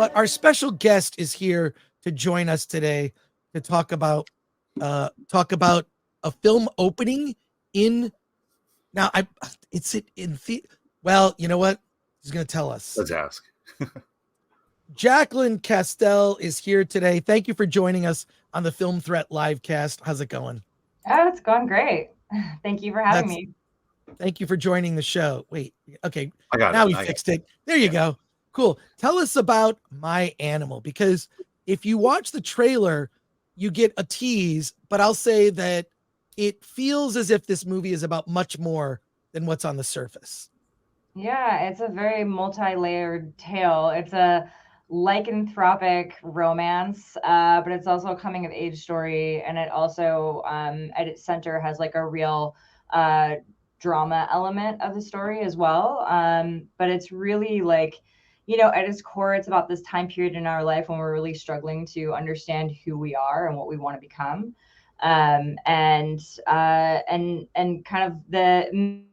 But our special guest is here to join us today to talk about a film opening in now. I it's it in the well, you know what? He's going to tell us. Let's ask. Jacqueline Castel is here today. Thank you for joining us on the Film Threat livecast. How's it going? Oh, it's going great. Thank you for having me. Thank you for joining the show. Wait, okay. I got now it. we fixed it. There you go. Cool. Tell us about My Animal, because if you watch the trailer, you get a tease, but I'll say that it feels as if this movie is about much more than what's on the surface. Yeah, it's a very multi-layered tale. It's a lycanthropic romance, but it's also a coming of age story, and it also at its center has like a real drama element of the story as well. But it's really like, at its core, it's about this time period in our life when we're really struggling to understand who we are and what we want to become. And kind of the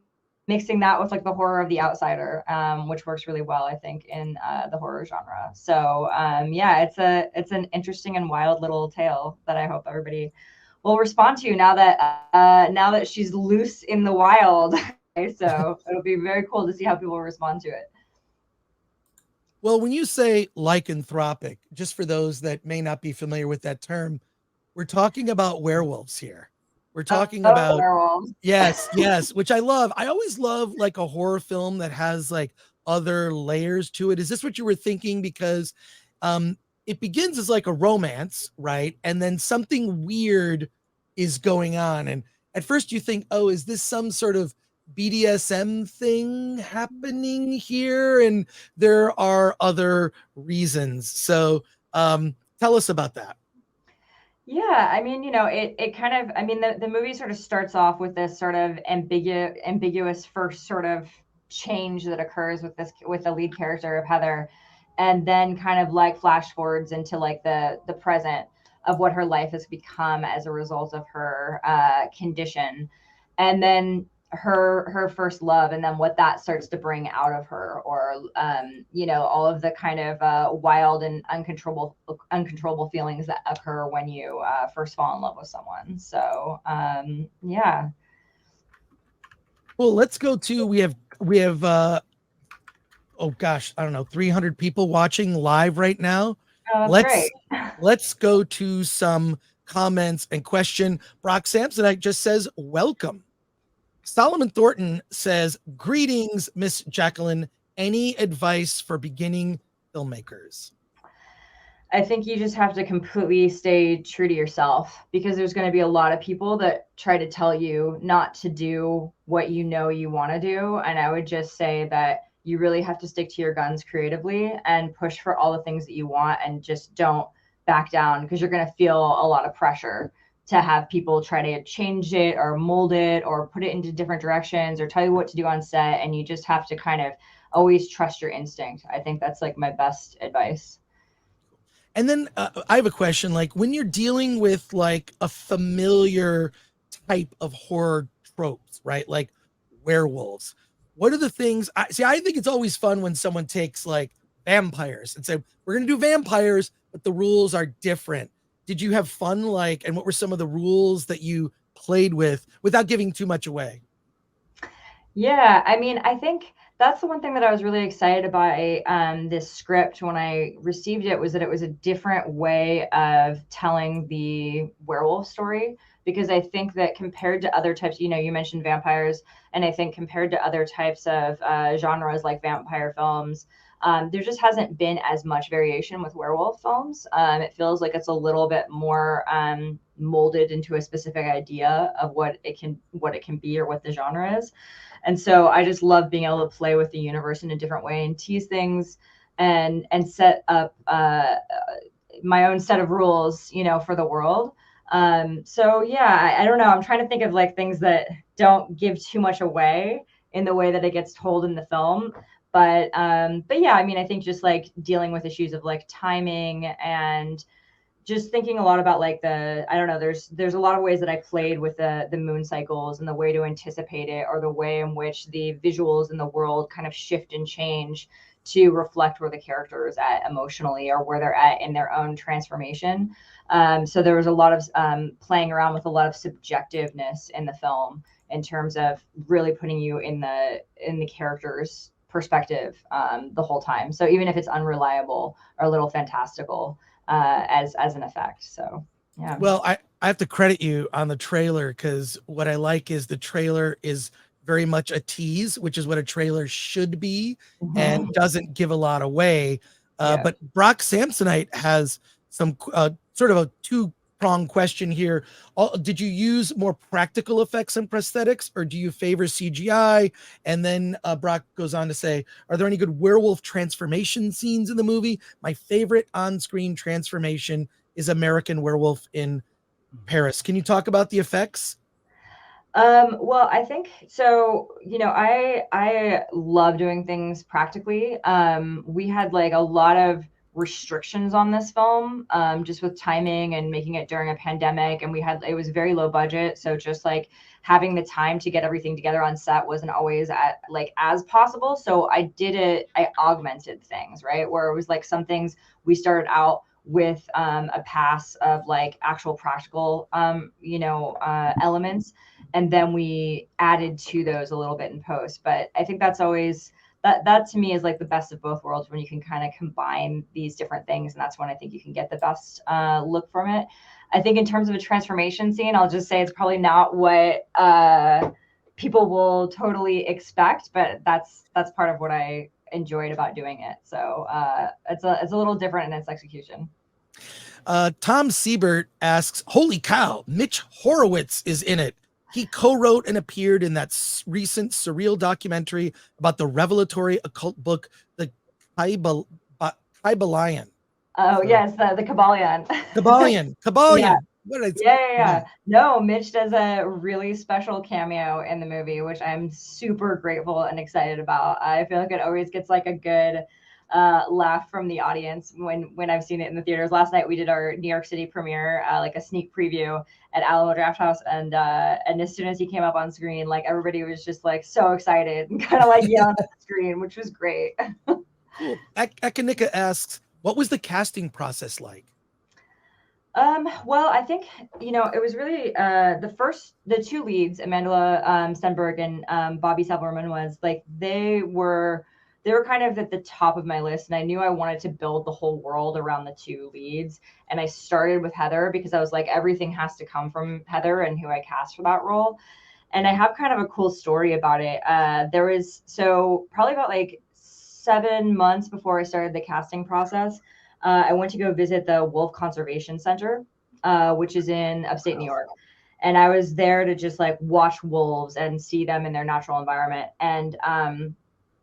mixing that with like the horror of the outsider, which works really well, I think, in the horror genre. So yeah, it's an interesting and wild little tale that I hope everybody will respond to now that she's loose in the wild. So it'll be very cool to see how people respond to it. Well, when you say lycanthropic, just for those that may not be familiar with that term, we're talking about werewolves here. We're talking about werewolves. Yes, which I love. I always love like a horror film that has like other layers to it. Is this what you were thinking? Because it begins as like a romance, right? And then something weird is going on. And at first you think, oh, is this some sort of BDSM thing happening here? And there are other reasons. So tell us about that. Yeah, I mean, it kind of, I mean, the movie sort of starts off with this sort of ambiguous first sort of change that occurs with the lead character of Heather, and then kind of like flash forwards into like the present of what her life has become as a result of her condition, and then her first love, and then what that starts to bring out of her, or all of the kind of wild and uncontrollable feelings that occur when you first fall in love with someone. So yeah. Well, let's go to we have oh gosh, I don't know, 300 people watching live right now. Oh, that's great. Let's go to some comments and question. Brock Samsonite just says welcome. Solomon Thornton says, greetings, Miss Jacqueline. Any advice for beginning filmmakers? I think you just have to completely stay true to yourself, because there's going to be a lot of people that try to tell you not to do what you want to do. And I would just say that you really have to stick to your guns creatively and push for all the things that you want, and just don't back down, because you're going to feel a lot of pressure to have people try to change it or mold it or put it into different directions or tell you what to do on set. And you just have to kind of always trust your instinct. I think that's like my best advice. And then I have a question, like when you're dealing with like a familiar type of horror tropes, right? Like werewolves, what are the things I think it's always fun when someone takes like vampires and say, we're going to do vampires, but the rules are different. Did you have fun? And what were some of the rules that you played with without giving too much away? Yeah, I mean, I think that's the one thing that I was really excited about this script when I received it, was that it was a different way of telling the werewolf story. Because I think that compared to other types, you mentioned vampires, and I think compared to other types of genres like vampire films, there just hasn't been as much variation with werewolf films. It feels like it's a little bit more molded into a specific idea of what it can be or what the genre is. And so I just love being able to play with the universe in a different way and tease things and set up my own set of rules, for the world. So yeah, I don't know. I'm trying to think of like things that don't give too much away in the way that it gets told in the film. But yeah, I mean, I think just like dealing with issues of like timing and just thinking a lot about like there's a lot of ways that I played with the moon cycles and the way to anticipate it, or the way in which the visuals in the world kind of shift and change to reflect where the character is at emotionally or where they're at in their own transformation. So there was a lot of playing around with a lot of subjectiveness in the film in terms of really putting you in the character's perspective the whole time. So even if it's unreliable or a little fantastical as an effect. So yeah. Well, I have to credit you on the trailer because what I like is the trailer is very much a tease, which is what a trailer should be, and doesn't give a lot away. Yeah. But Brock Samsonite has some sort of a two-pronged question here. Did you use more practical effects and prosthetics, or do you favor CGI? And then Brock goes on to say, are there any good werewolf transformation scenes in the movie? My favorite on-screen transformation is American Werewolf in Paris. Can you talk about the effects? Well, I think so, I love doing things practically. We had like a lot of restrictions on this film, just with timing and making it during a pandemic, and it was very low budget. So just like having the time to get everything together on set wasn't always as possible. So I augmented things, right? Where it was like some things we started out with a pass of like actual practical elements, and then we added to those a little bit in post. But I think that's always that to me is like the best of both worlds, when you can kind of combine these different things, and that's when I think you can get the best look from it. I think in terms of a transformation scene, I'll just say it's probably not what people will totally expect, but that's part of what I enjoyed about doing it. So it's a little different in its execution. Tom Siebert asks, holy cow, Mitch Horowitz is in it. He co-wrote and appeared in that recent surreal documentary about the revelatory occult book, The Kybalion. Oh, yes, the Kabbalion. Kabbalion. Yeah. Kabbalion. What did I say? Yeah. No, Mitch does a really special cameo in the movie, which I'm super grateful and excited about. I feel like it always gets like a good laugh from the audience when I've seen it in the theaters. Last night we did our New York City premiere, like a sneak preview at Alamo Drafthouse, and as soon as he came up on screen, like everybody was just like so excited and kind of like yelling at the screen, which was great. Cool. Akanika asks, what was the casting process like? Well, I think, it was really the two leads, Amanda Stenberg and Bobby Salverman, was like they were kind of at the top of my list, and I knew I wanted to build the whole world around the two leads. And I started with Heather because I was like, everything has to come from Heather and who I cast for that role. And I have kind of a cool story about it. So probably about like 7 months before I started the casting process, I went to go visit the Wolf Conservation Center, which is in upstate New York. And I was there to just like watch wolves and see them in their natural environment. And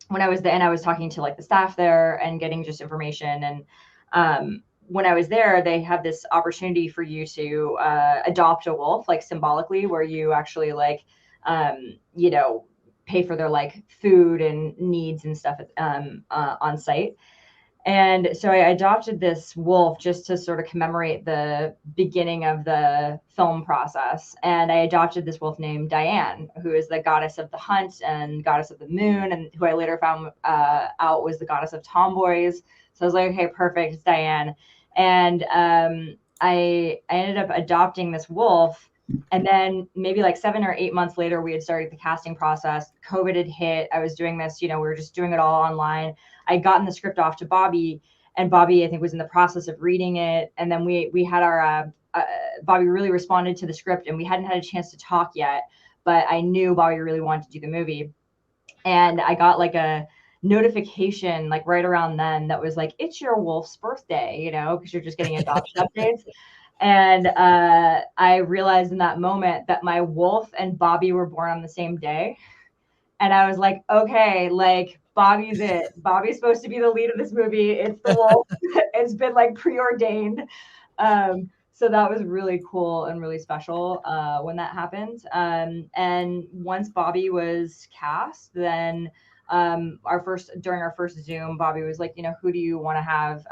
when I was there, and I was talking to like the staff there and getting just information. And when I was there, they have this opportunity for you to adopt a wolf, like symbolically, where you actually like, pay for their like food and needs and stuff on site. And so I adopted this wolf just to sort of commemorate the beginning of the film process. And I adopted this wolf named Diane, who is the goddess of the hunt and goddess of the moon, and who I later found out was the goddess of tomboys. So I was like, okay, perfect, it's Diane. And I ended up adopting this wolf. And then maybe like 7 or 8 months later, we had started the casting process. COVID had hit. I was doing this, we were just doing it all online. I'd gotten the script off to Bobby, and Bobby, I think, was in the process of reading it. And then we had our Bobby really responded to the script, and we hadn't had a chance to talk yet, but I knew Bobby really wanted to do the movie. And I got like a notification like right around then that was like, it's your wolf's birthday, because you're just getting adoption updates. And I realized in that moment that my wolf and Bobby were born on the same day. And I was like, okay, like Bobby's it. Bobby's supposed to be the lead of this movie. It's the wolf. It's been like preordained. So that was really cool and really special when that happened. And once Bobby was cast, then during our first Zoom, Bobby was like, who do you want to have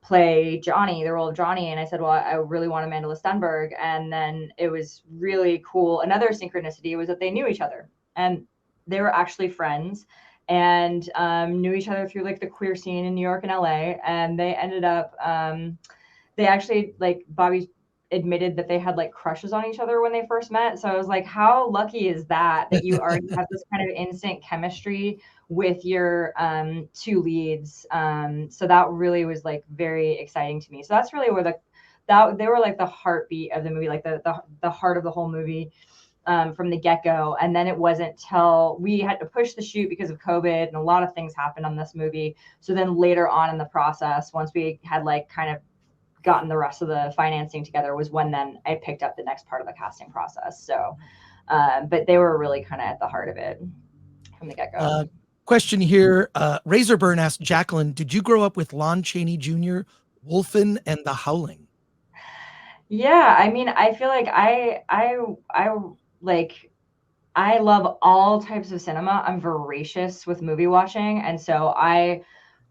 play Johnny, the role of Johnny? And I said, well, I really want Amanda Stenberg. And then it was really cool. Another synchronicity was that they knew each other, and they were actually friends. and knew each other through like the queer scene in New York and LA. And they ended up, they actually, like, Bobby admitted that they had like crushes on each other when they first met. So I was like, how lucky is that, that you already have this kind of instant chemistry with your two leads. So that really was like very exciting to me. So that's really where that they were like the heartbeat of the movie, like the heart of the whole movie, from the get-go. And then it wasn't till we had to push the shoot because of COVID, and a lot of things happened on this movie. So then later on in the process, once we had like kind of gotten the rest of the financing together, was when then I picked up the next part of the casting process. So, but they were really kind of at the heart of it from the get-go. Question here. Razorburn asked Jacqueline, did you grow up with Lon Chaney Jr., Wolfen, and The Howling? Yeah, I mean, I feel like like, I love all types of cinema. I'm voracious with movie watching. And so I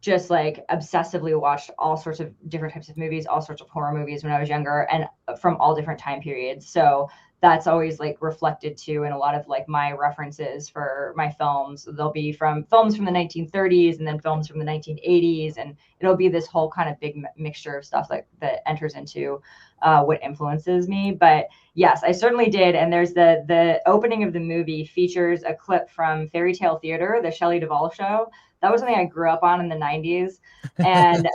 just like obsessively watched all sorts of different types of movies, all sorts of horror movies when I was younger, and from all different time periods. So that's always like reflected too in a lot of like my references for my films. They'll be from films from the 1930s and then films from the 1980s. And it'll be this whole kind of big mixture of stuff like that enters into what influences me. But yes, I certainly did. And there's the opening of the movie features a clip from Fairy Tale Theater, the Shelley Duvall show. That was something I grew up on in the 90s. And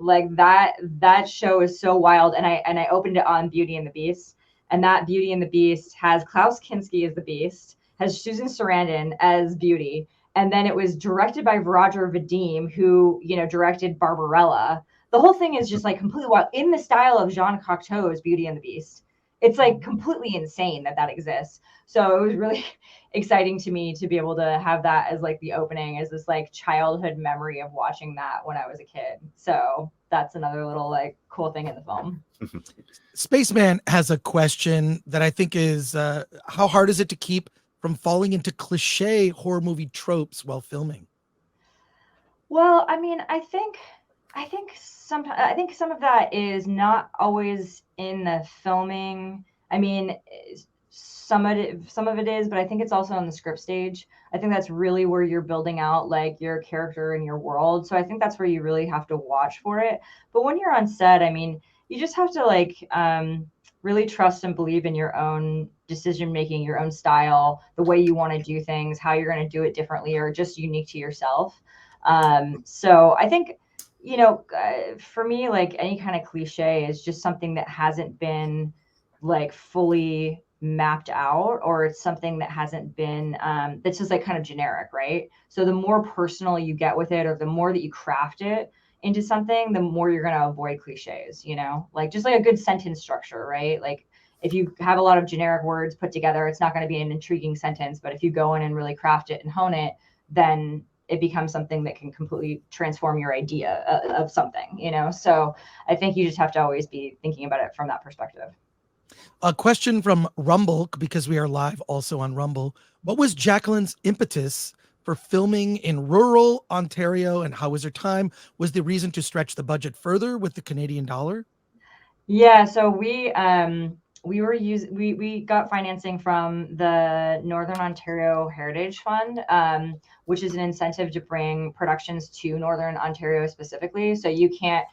like that show is so wild. And I opened it on Beauty and the Beast. And that Beauty and the Beast has Klaus Kinski as the Beast, has Susan Sarandon as Beauty. And then it was directed by Roger Vadim, who, you know, directed Barbarella. The whole thing is just like completely wild, in the style of Jean Cocteau's Beauty and the Beast. It's like completely insane that exists. So it was really exciting to me to be able to have that as like the opening, as this like childhood memory of watching that when I was a kid. So that's another little like cool thing in the film. Spaceman has a question that I think is, how hard is it to keep from falling into cliche horror movie tropes while filming? Well, I mean, I think some of that is not always in the filming. I mean, some of it is, but I think it's also on the script stage. I think that's really where you're building out like your character and your world. So I think that's where you really have to watch for it. But when you're on set, I mean, you just have to like really trust and believe in your own decision making, your own style, the way you want to do things, how you're going to do it differently or just unique to yourself. So I think, you know, for me, like any kind of cliche is just something that hasn't been like fully mapped out, or it's something that hasn't been, that's just like kind of generic, right? So the more personal you get with it, or the more that you craft it into something, the more you're going to avoid cliches, you know, like just like a good sentence structure, right? Like if you have a lot of generic words put together, it's not going to be an intriguing sentence. But if you go in and really craft it and hone it, then it becomes something that can completely transform your idea of something, you know? So I think you just have to always be thinking about it from that perspective. A question from Rumble, because we are live also on Rumble. What was Jacqueline's impetus for filming in rural Ontario, and how was her time? Was the reason to stretch the budget further with the Canadian dollar? Yeah, so we got financing from the Northern Ontario Heritage Fund, which is an incentive to bring productions to Northern Ontario specifically. So you can't,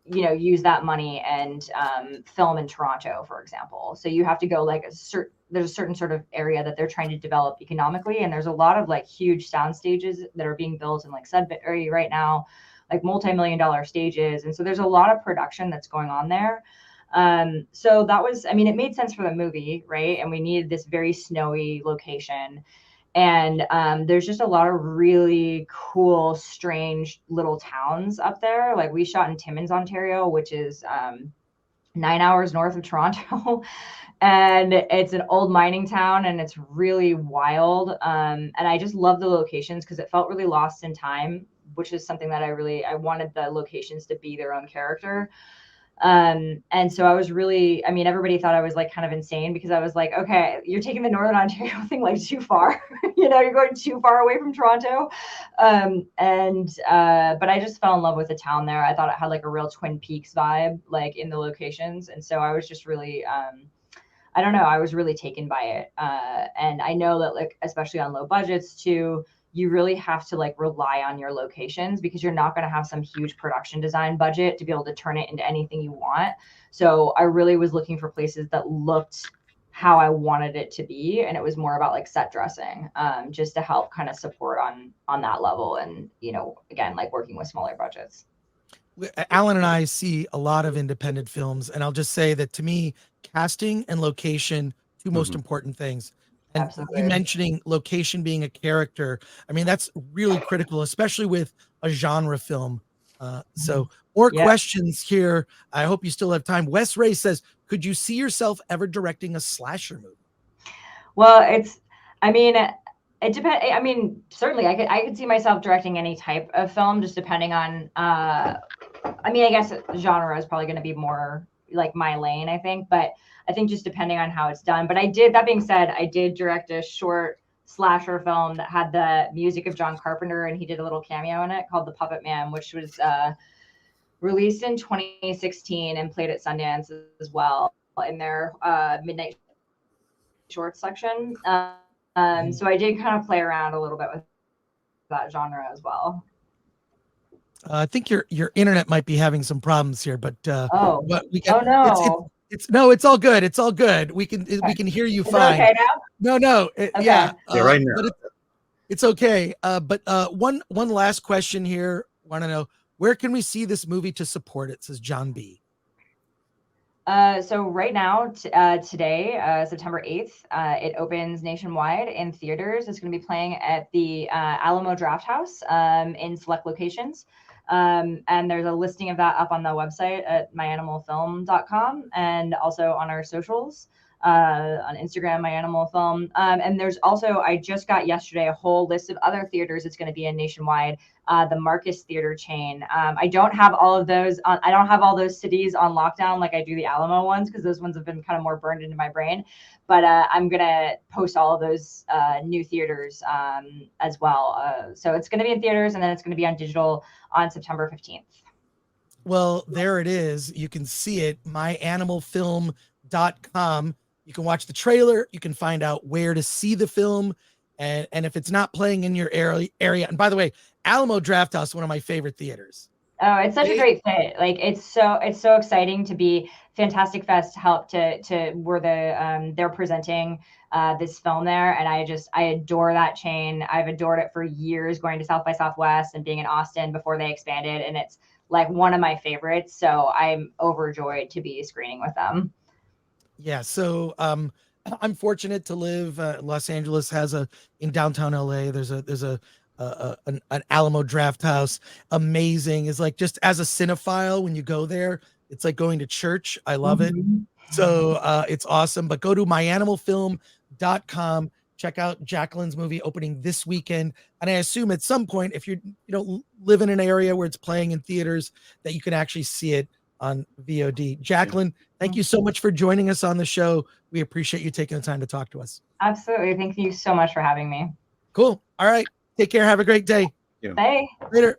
you know, use that money and film in Toronto, for example. So you have to go like there's a certain sort of area that they're trying to develop economically, and there's a lot of like huge sound stages that are being built in like Sudbury right now, like multi-million-dollar stages. And so there's a lot of production that's going on there. So that was, I mean, it made sense for the movie, right? And we needed this very snowy location. And there's just a lot of really cool, strange little towns up there. Like we shot in Timmins, Ontario, which is 9 hours north of Toronto. And it's an old mining town, and it's really wild. And I just love the locations because it felt really lost in time, which is something that I wanted the locations to be their own character. And so I was really, I mean, everybody thought I was like kind of insane because I was like, okay, you're taking the Northern Ontario thing like too far, you know, you're going too far away from Toronto. But I just fell in love with the town there. I thought it had like a real Twin Peaks vibe, like in the locations. And so I was just really, I was really taken by it. And I know that like, especially on low budgets too, you really have to like rely on your locations, because you're not going to have some huge production design budget to be able to turn it into anything you want. So I really was looking for places that looked how I wanted it to be, and it was more about like set dressing, just to help kind of support on that level, and again, like working with smaller budgets. Alan and I see a lot of independent films, and I'll just say that to me, casting and location, two most important things. And Absolutely. you mentioning location being a character, I mean, that's really critical, especially with a genre film. So more questions here. I hope you still have time. Wes Ray says, could you see yourself ever directing a slasher movie? Well, I mean, it depends. I mean, certainly I could see myself directing any type of film, just depending on, I mean, I guess genre is probably going to be more like my lane, I think, but I think just depending on how it's done. But that being said, I did direct a short slasher film that had the music of John Carpenter, and he did a little cameo in it, called The Puppet Man, which was released in 2016 and played at Sundance as well in their midnight short section. So I did kind of play around a little bit with that genre as well. I think your internet might be having some problems here, but but we got, no. It's all good. It's all good. We can hear you fine. Okay now? No. Okay. Yeah. Right now. But it's okay. But one last question here. Want to know, where can we see this movie to support it? Says John B. So right now, today, September 8th, it opens nationwide in theaters. It's going to be playing at the Alamo Drafthouse in select locations. And there's a listing of that up on the website at myanimalfilm.com, and also on our socials, on Instagram, myanimalfilm. And there's also, I just got yesterday a whole list of other theaters it's going to be in nationwide. The Marcus Theater chain. I don't have all of those. I don't have all those cities on lockdown like I do the Alamo ones, because those ones have been kind of more burned into my brain. But I'm gonna post all of those new theaters as well. So it's gonna be in theaters, and then it's gonna be on digital on September 15th. Well, there it is. You can see it. myanimalfilm.com. You can watch the trailer. You can find out where to see the film. And if it's not playing in your area, and by the way, Alamo Drafthouse, one of my favorite theaters. Oh, it's such a great fit. Like it's so exciting to be Fantastic Fest help to where they're presenting this film there, and I adore that chain. I've adored it for years, going to South by Southwest and being in Austin before they expanded, and it's like one of my favorites. So I'm overjoyed to be screening with them. Yeah. So I'm fortunate to live. Los Angeles has in downtown LA. There's an Alamo Drafthouse. Amazing. Is like, just as a cinephile, when you go there, it's like going to church. I love it. So it's awesome. But go to myanimalfilm.com. Check out Jacqueline's movie opening this weekend. And I assume at some point, if you live in an area where it's playing in theaters, that you can actually see it on VOD. Jacqueline, thank you so much for joining us on the show. We appreciate you taking the time to talk to us. Absolutely. Thank you so much for having me. Cool. All right. Take care. Have a great day. Bye. Later.